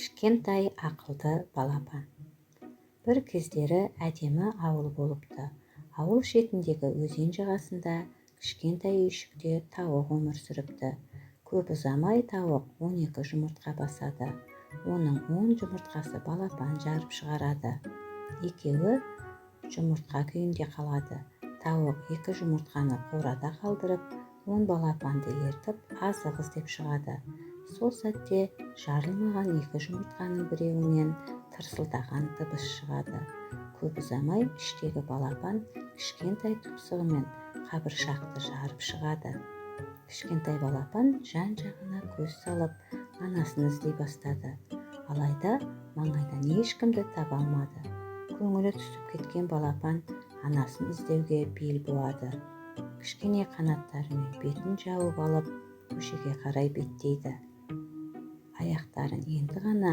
Кішкентай ақылды балапан. Бір кездері әдемі ауыл болыпты. Ауыл шетіндегі өзен жағасында кішкентай үйшікте тауық өмір сүріпті. Көп ұзамай тауық 12 жұмыртқа басады. Оның 10 жұмыртқасы балапан жарып шығарады. Екеуі жұмыртқа күйінде қалады. Тауық 2 жұмыртқаны қорада қалдырып, 10 балапанды ертіп азық іздеп шығады. Сол сәтте жарылмаған 2 жұмыртқаның біреуінен тырсылдаған дыбыс шығады. Көп ұзамай іштегі балапан кішкентай тұмсығымен қабыршақты жарып шығады. Кішкентай балапан жан-жағына көз салып, анасын іздей бастады. Алайда маңайдан ешкімді таба алмады. Көңілі түсіп кеткен балапан анасын іздеуге бел буады. Кішкене қанаттарымен бетін жауып алып, көшеге қарай беттейді. Аяқтарын енді ғана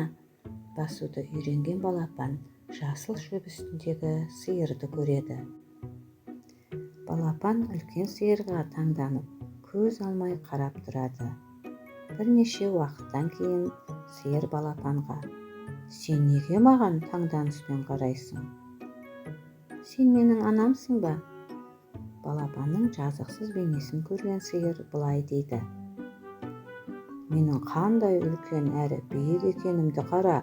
басуды үйренген балапан жасыл шөп үстіндегі сиырды көреді. Балапан үлкен сиырға таңданып, көз алмай қарап тұрады. Бірнеше уақыттан кейін сиыр балапанға: «Сен неге маған таңданыспен қарайсың? Сен менің анамсың ба?» Балапанның жазықсыз бейнесін көрген сиыр былай дейді: «Менің қандай үлкен әрі биік екенімді қара,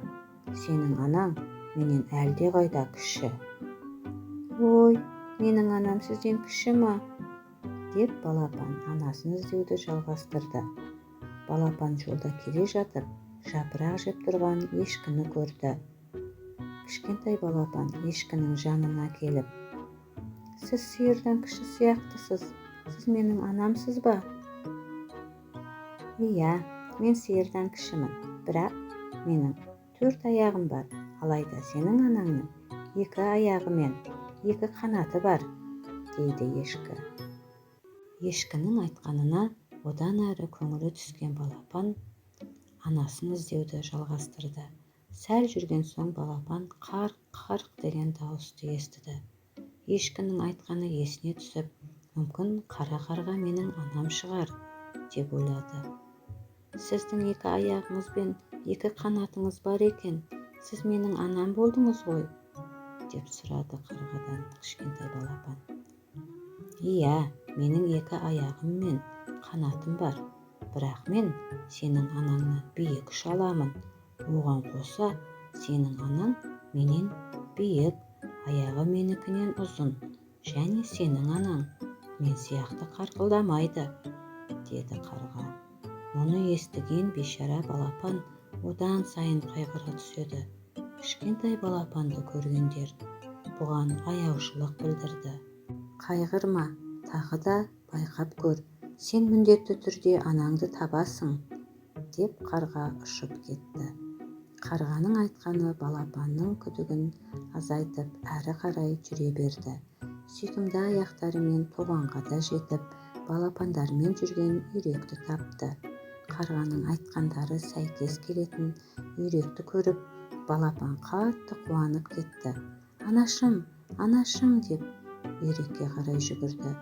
сенің анаң менен әлде қайда кіші». «Ой, менің анам сізден кіші ма?» деп балапан анасын іздеуді жалғастырды. Балапан жолда келе жатып, жапырақ жеп тұрған ешкіні көрді. Кішкентай балапан ешкінің жанына келіп: «Сіз сиырдан кіші сияқтысыз. Сіз менің анамсыз ба?» «Иә, мен сиырдан кішімін, бірақ менің 4 аяғым бар, алайда сенің анаңның 2 аяғы мен 2 қанаты бар», дейді ешкі. Ешкінің айтқанына одан әрі көңілі түскен балапан анасын іздеуді жалғастырды. Сәл жүрген соң балапан қарқ-қарқ деген дауысты естіді. Ешкінің айтқаны есіне түсіп, мүмкін қара қарға менің анам шығар, деп ойлады. «Сіздің 2 аяғыңыз бен 2 қанатыңыз бар екен, сіз менің анам болдыңыз ғой?» деп сұрады қарғадан кішкентай балапан. «Иә, менің 2 аяғым мен қанатым бар, бірақ мен сенің анаңнан биік ұша аламын. Оған қоса, сенің анаң менен биік, аяғы менікінен ұзын, және сенің анаң мен сияқты қарқылдамайды», деді қарға. Мұны естіген бейшара балапан одан сайын қайғыра түседі. Кішкентай балапанды көргендер бұған аяушылық білдірді. «Қайғырма, тағы да байқап көр, сен міндетті түрде анаңды табасың», деп қарға ұшып кетті. Қарғаның айтқаны балапанның күдігін азайтып, әрі қарай жүре берді. Сүйкімді аяқтарымен тоғанға да жетіп, балапандармен жүрген үйректі тапты. Қарғаның айтқандары сәйкес келетін үйректі көріп, балапан қатты қуанып кетті. «Анашым, анашым!» деп үйрекке қарай жүгірді.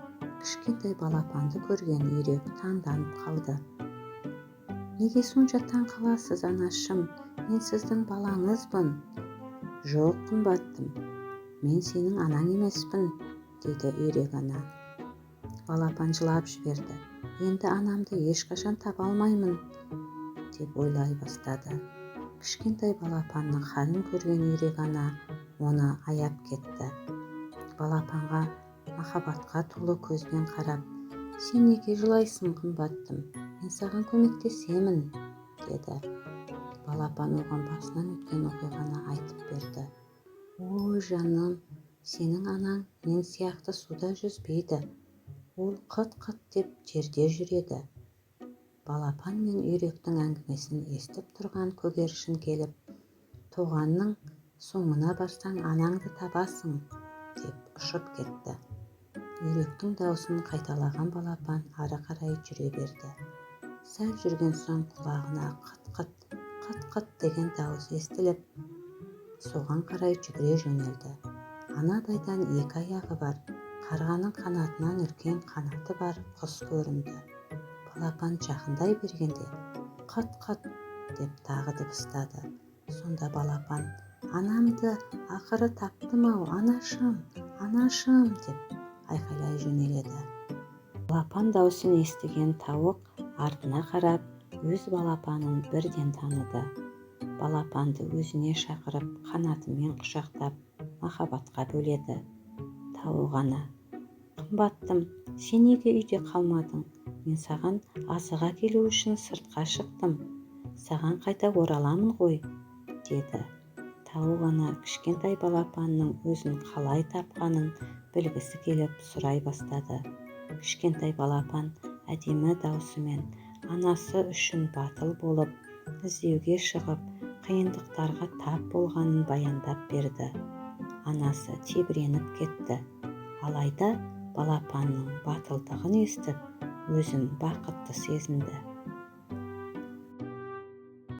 Кішкентай балапанды көрген үйрек таңданып қалды. «Неге сонша таң қаласыз, анашым? Мен сіздің балаңызбын». «Жоқ, қымбаттым, мен сенің анаң емеспін», дейді үйрек ана. Балапан жылап жіберді. «Енді анамды ешқашан таба алмаймын», деп ойлай бастады. Кішкентай балапанның халін көрген үйрек ана оны аяп кетті. Балапанға махаббатқа толы көзбен қарап: «Сен неге жылайсың, қымбаттым? Мен саған көмектесемін», деді. Балапан оған басынан өткен оқиғаны айтып берді. «Ой, жаным, сенің анаң мен сияқты суда жүзбейді. Ол қыт-қыт деп жерде жүреді». Балапан мен үйректің әңгімесін естіп тұрған көгершін келіп: «Тоғанның соңына барсаң, анаңды табасың», деп ұшып кетті. Үйректің даусын қайталаған балапан ары қарай жүре берді. Сәл жүрген соң құлағына қыт-қыт, қыт-қыт деген дауыс естіліп, соған қарай жүгіре жөнелді. Анадайдан 2 аяғы бар, қарғаның қанатынан үлкен қанаты бар құс көрінді. Балапан жақындай бергенде қыт-қыт деп тағы дыбыстады. Сонда балапан: «Анамды ақыры таптым-ау, анашым, анашым!» деп айқайлай жөнеледі. Балапан даусын естіген тауық артына қарап, өз балапанын бірден таныды. Балапанды өзіне шақырып, қанатымен құшақтап, махаббатқа бөледі. Тауық ана: «Қымбаттым, сен неге үйде қалмадың? Мен саған азық әкелу үшін сыртқа шықтым. Саған қайта ораламын ғой», деді. Тауық ана кішкентай балапанның өзін қалай тапқанын білгісі келіп сұрай бастады. Кішкентай балапан әдемі даусымен анасы үшін батыл болып, іздеуге шығып, қиындықтарға тап болғанын баяндап берді. Анасы тебіреніп кетті. Алайда балапанның батылдығын естіп, өзін бақытты сезінді.